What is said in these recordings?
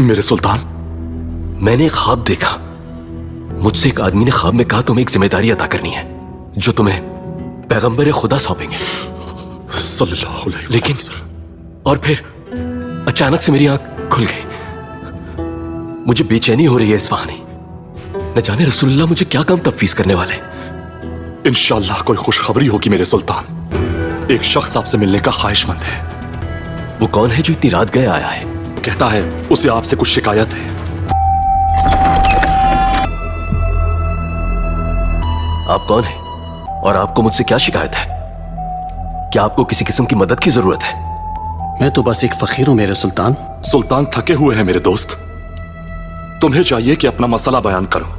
میرے سلطان، میں نے ایک خواب دیکھا. مجھ سے ایک آدمی نے خواب میں کہا تمہیں ایک ذمہ داری ادا کرنی ہے جو تمہیں پیغمبر خدا سونپیں گے. صلی اللہ علیہ وسلم. لیکن اور پھر اچانک سے میری آنکھ کھل گئی. مجھے بے چینی ہو رہی ہے اس وہانی. نہ جانے رسول اللہ مجھے کیا کام تفویض کرنے والے. انشاءاللہ کوئی خوشخبری ہوگی میرے سلطان. ایک شخص آپ سے ملنے کا خواہش مند ہے. وہ کون ہے جو اتنی رات گئے آیا ہے؟ کہتا ہے اسے آپ سے کچھ شکایت ہے. آپ کون ہیں اور آپ کو مجھ سے کیا شکایت ہے؟ کیا آپ کو کسی قسم کی مدد کی ضرورت ہے؟ میں تو بس ایک فقیر ہوں میرے سلطان. سلطان تھکے ہوئے ہیں میرے دوست. تمہیں چاہیے کہ اپنا مسئلہ بیان کرو.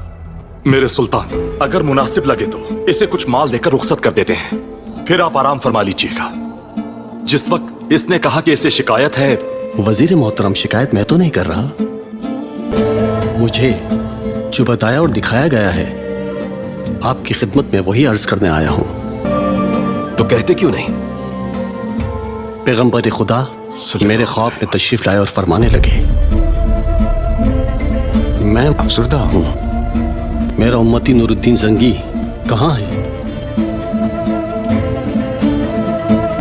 میرے سلطان، اگر مناسب لگے تو اسے کچھ مال دے کر رخصت کر دیتے ہیں، پھر آپ آرام فرما لیجیے گا. جس وقت اس نے کہا کہ اسے شکایت ہے. وزیر محترم، شکایت میں تو نہیں کر رہا. مجھے جو بتایا اور دکھایا گیا ہے آپ کی خدمت میں وہی عرض کرنے آیا ہوں. تو کہتے کیوں نہیں؟ پیغمبر خدا میرے خواب میں تشریف لائے اور فرمانے لگے، میں افسردہ ہوں، میرا امتی نور الدین زنگی کہاں ہے؟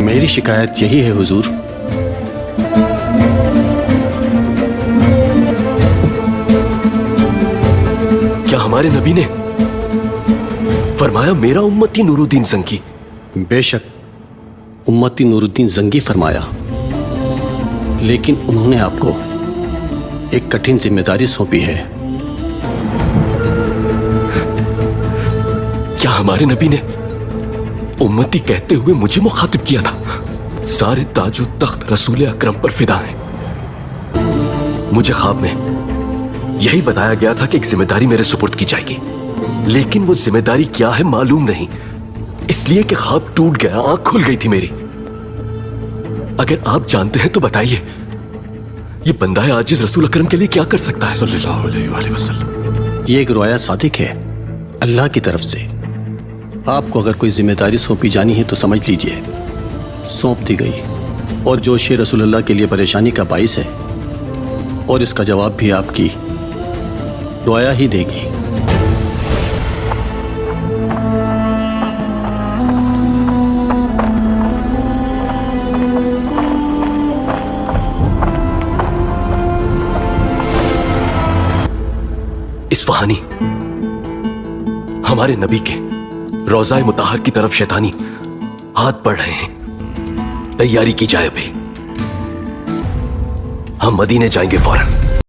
میری شکایت یہی ہے حضور. کیا ہمارے نبی نے فرمایا میرا امتی نور الدین زنگی؟ بے شک امتی نور الدین زنگی فرمایا، لیکن انہوں نے آپ کو ایک کٹھن ذمہ داری سونپی ہے. کیا ہمارے نبی نے امتی کہتے ہوئے مجھے مخاطب کیا تھا؟ سارے تاج و تخت رسول اکرم پر فدا ہیں. مجھے خواب میں یہی بتایا گیا تھا کہ ایک ذمہ داری میرے سپرد کی جائے گی، لیکن وہ ذمہ داری کیا ہے معلوم نہیں، اس لیے کہ خواب ٹوٹ گیا، آنکھ کھل گئی تھی میری. اگر آپ جانتے ہیں تو بتائیے، یہ بندہ عاجز رسول اکرم کے لیے کیا کر سکتا ہے؟ صلی اللہ علیہ وآلہ وسلم. یہ ایک رویا صادق ہے اللہ کی طرف سے. آپ کو اگر کوئی ذمہ داری سونپی جانی ہے تو سمجھ لیجئے سونپ دی گئی، اور جو شے رسول اللہ کے لیے پریشانی کا باعث ہے، اور اس کا جواب بھی آپ کی رویا ہی دے گی. اصفہانی، ہمارے نبی کے روضہ مطہر کی طرف شیطانی ہاتھ بڑھ رہے ہیں. تیاری کی جائے ابھی، ہم مدینے جائیں گے فوراً.